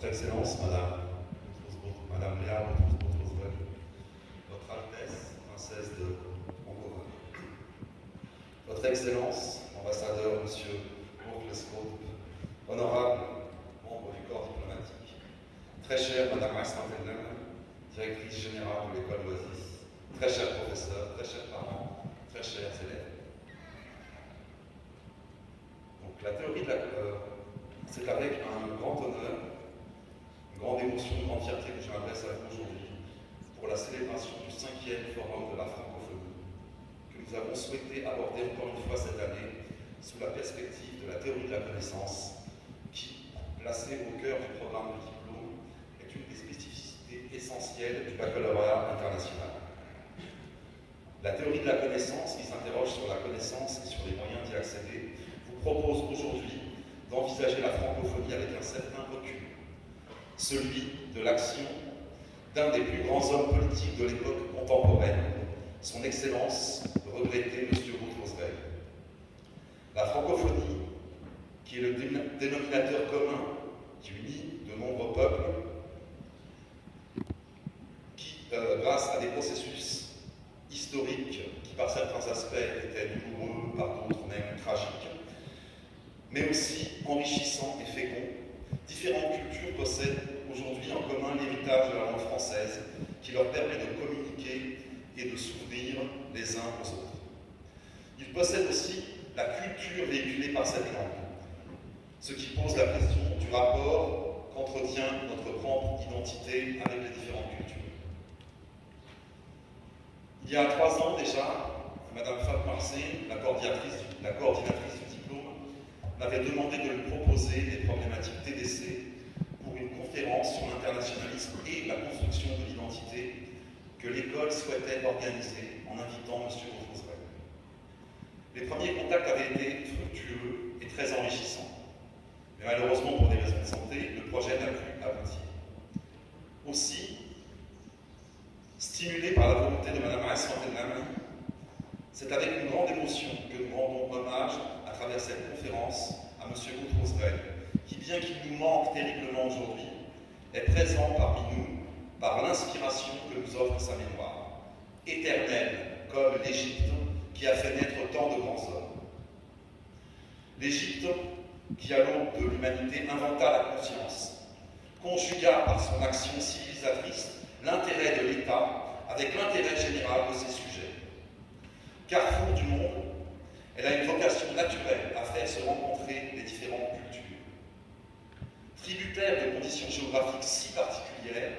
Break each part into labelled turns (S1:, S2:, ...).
S1: Excellence, Madame Léa Roosevelt, Votre Altesse, Princesse de Montgomery, Votre Excellence, Ambassadeur Monsieur Mourclescope, Honorable membre du corps diplomatique, très chère Madame Aslantelem, Directrice Générale de l'École d'Oasis, très chers professeurs, très chers parents, très chers élèves. Donc la théorie de c'est avec un grand honneur, une grande émotion, une grande fierté que je m'adresse à vous aujourd'hui pour la célébration du 5e Forum de la francophonie que nous avons souhaité aborder encore une fois cette année sous la perspective de la théorie de la connaissance qui, placée au cœur du programme de diplôme, est une des spécificités essentielles du baccalauréat international. La théorie de la connaissance, qui s'interroge sur la connaissance et sur les moyens d'y accéder, vous propose aujourd'hui d'envisager la francophonie avec un certain recul, celui de l'action d'un des plus grands hommes politiques de l'époque contemporaine, son Excellence, le regretté M. Roosevelt. La francophonie, qui est le dénominateur commun qui unit de nombreux peuples, qui, grâce à des processus historiques qui, par certains aspects, étaient douloureux, par d'autres même tragiques, mais aussi enrichissants et féconds, différentes cultures possèdent aujourd'hui en commun l'héritage de la langue française qui leur permet de communiquer et de s'ouvrir les uns aux autres. Ils possèdent aussi la culture véhiculée par cette langue, ce qui pose la question du rapport qu'entretient notre propre identité avec les différentes cultures. Il y a 3 ans déjà, Madame Fab Marseille, la coordinatrice du diplôme, m'avait demandé de lui proposer des problématiques TDC pour une conférence sur l'internationalisme et la construction de l'identité que l'école souhaitait organiser en invitant M. Roosevelt. Les premiers contacts avaient été fructueux et très enrichissants. Mais malheureusement, pour des raisons de santé, le projet n'a pu aboutir. Aussi, stimulé par la volonté de Mme Aslantelem, c'est avec une grande émotion que nous rendons hommage à travers cette conférence à M. Roosevelt, qui, bien qu'il nous manque terriblement aujourd'hui, est présent parmi nous par l'inspiration que nous offre sa mémoire, éternelle comme l'Égypte qui a fait naître tant de grands hommes. L'Égypte qui, à l'aube de l'humanité, inventa la conscience, conjugua par son action civilisatrice l'intérêt de l'État avec l'intérêt général de ses sujets. Carrefour du monde, elle a une vocation naturelle à faire se rencontrer les différentes cultures. Tributaire de conditions géographiques si particulières,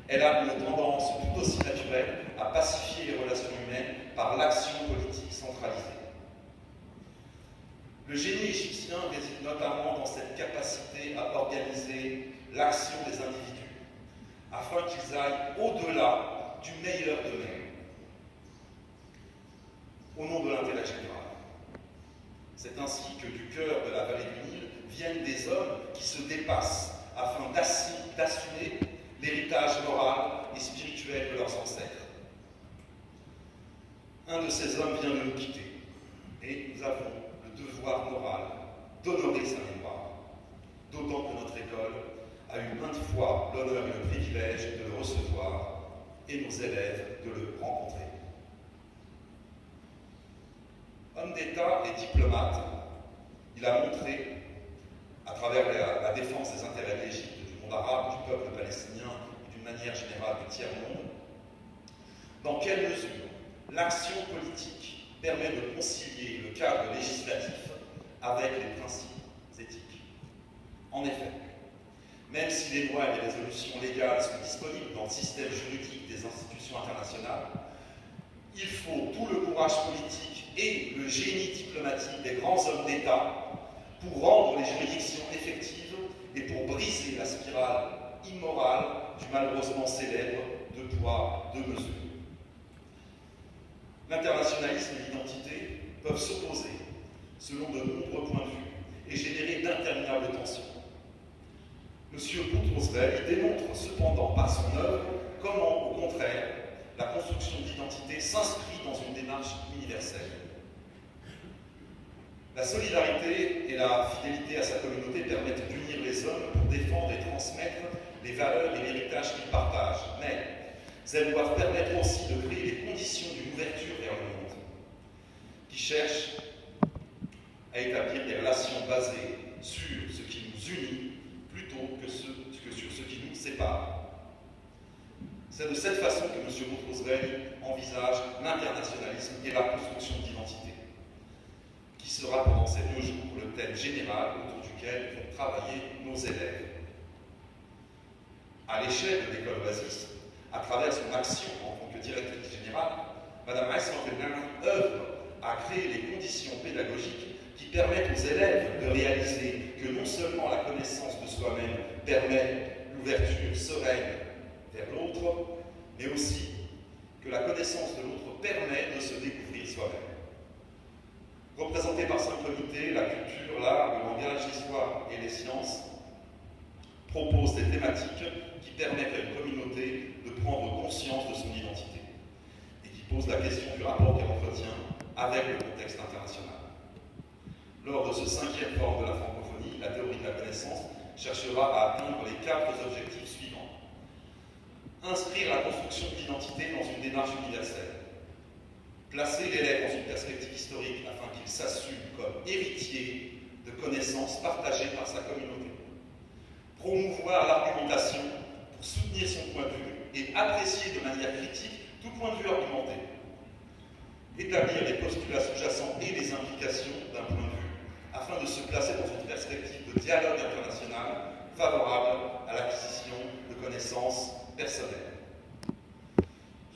S1: elle a une tendance tout aussi naturelle à pacifier les relations humaines par l'action politique centralisée. Le génie égyptien réside notamment dans cette capacité à organiser l'action des individus, afin qu'ils aillent au-delà du meilleur d'eux-mêmes, au nom de l'intérêt général. C'est ainsi que du cœur de la vallée du Nil viennent des hommes qui se dépassent afin d'assumer l'héritage moral et spirituel de leurs ancêtres. Un de ces hommes vient de nous quitter, et nous avons le devoir moral d'honorer sa mémoire, d'autant que notre école a eu maintes fois l'honneur et le privilège de le recevoir et nos élèves de le rencontrer. Homme d'État et diplomate, il a montré, à travers la défense des intérêts de l'Égypte, du monde arabe, du peuple palestinien et d'une manière générale du tiers-monde, dans quelle mesure l'action politique permet de concilier le cadre législatif avec les principes éthiques. En effet, même si les lois et les résolutions légales sont disponibles dans le système juridique des institutions internationales, il faut tout le courage politique et le génie diplomatique des grands hommes d'État pour rendre les juridictions effectives et pour briser la spirale immorale du malheureusement célèbre « 2 poids, 2 mesures ». L'internationalisme et l'identité peuvent s'opposer selon de nombreux points de vue et générer d'interminables tensions. M. Roosevelt démontre cependant par son œuvre comment, au contraire, la construction d'identité s'inscrit dans une démarche universelle. La solidarité et la fidélité à sa communauté permettent d'unir les hommes pour défendre et transmettre les valeurs et l'héritage qu'ils partagent, mais elles doivent permettre aussi de créer les conditions d'une ouverture vers le monde, qui cherche à établir des relations basées sur ce qui nous unit plutôt que sur ce qui nous sépare. C'est de cette façon que M. Boutros-Ghali envisage l'internationalisme et la construction d'identité, qui sera pendant ces 2 jours le thème général autour duquel vont travailler nos élèves. À l'échelle de l'école Oasis, à travers son action en tant que directrice générale, Mme Heisman-Fellner œuvre à créer les conditions pédagogiques qui permettent aux élèves de réaliser que non seulement la connaissance de soi-même permet l'ouverture sereine vers l'autre, mais aussi que la connaissance de l'autre permet de se découvrir soi-même. Représentée par 5 comités, la culture, l'art, le langage, l'histoire et les sciences proposent des thématiques qui permettent à une communauté de prendre conscience de son identité et qui posent la question du rapport qu'elle entretient avec le contexte international. Lors de ce 5e forum de la francophonie, la théorie de la connaissance cherchera à atteindre les 4 objectifs suivants. Inscrire la construction d'identité dans une démarche universelle. Placer l'élève dans une perspective historique afin qu'il s'assume comme héritier de connaissances partagées par sa communauté. Promouvoir l'argumentation pour soutenir son point de vue et apprécier de manière critique tout point de vue argumenté. Établir les postulats sous-jacents et les implications d'un point de vue afin de se placer dans une perspective de dialogue international favorable à l'acquisition de connaissances personnelles.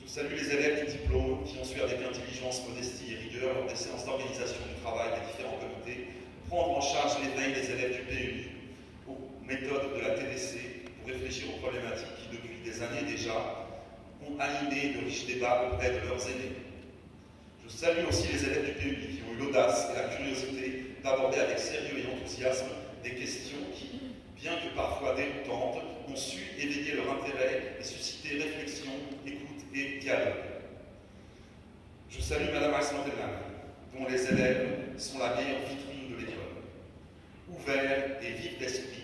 S1: Je salue les élèves du diplôme qui ont su avec intelligence, modestie et rigueur lors des séances d'organisation du travail des différents comités prendre en charge l'éveil des élèves du PEI aux méthodes de la TDC pour réfléchir aux problématiques qui depuis des années déjà ont animé de riches débats auprès de leurs aînés. Je salue aussi les élèves du PEI qui ont eu l'audace et la curiosité d'aborder avec sérieux et enthousiasme des questions qui, bien que parfois déroutantes, ont su éveiller leur intérêt et susciter réflexion, écoute et dialogue. Je salue Mme Heisman-Fellner, dont les élèves sont la meilleure vitrine de l'école. Ouverts et vifs d'esprit,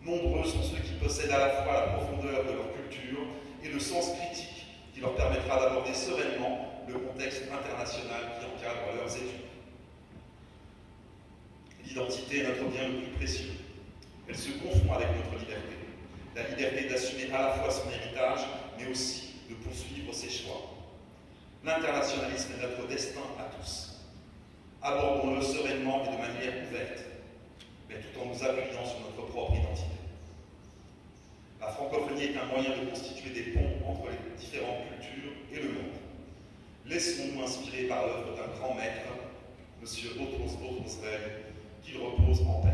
S1: nombreux sont ceux qui possèdent à la fois la profondeur de leur culture et le sens critique qui leur permettra d'aborder sereinement le contexte international qui encadre leurs études. L'identité est notre bien le plus précieux. Elle se confond avec notre liberté. La liberté d'assumer à la fois son héritage, mais aussi de poursuivre ses choix. L'internationalisme est notre destin à tous. Abordons-le sereinement et de manière ouverte, mais tout en nous appuyant sur notre propre identité. La francophonie est un moyen de constituer des ponts entre les différentes cultures et le monde. Laissons-nous inspirer par l'œuvre d'un grand maître, M. Boutros-Ghali, qu'il repose en paix.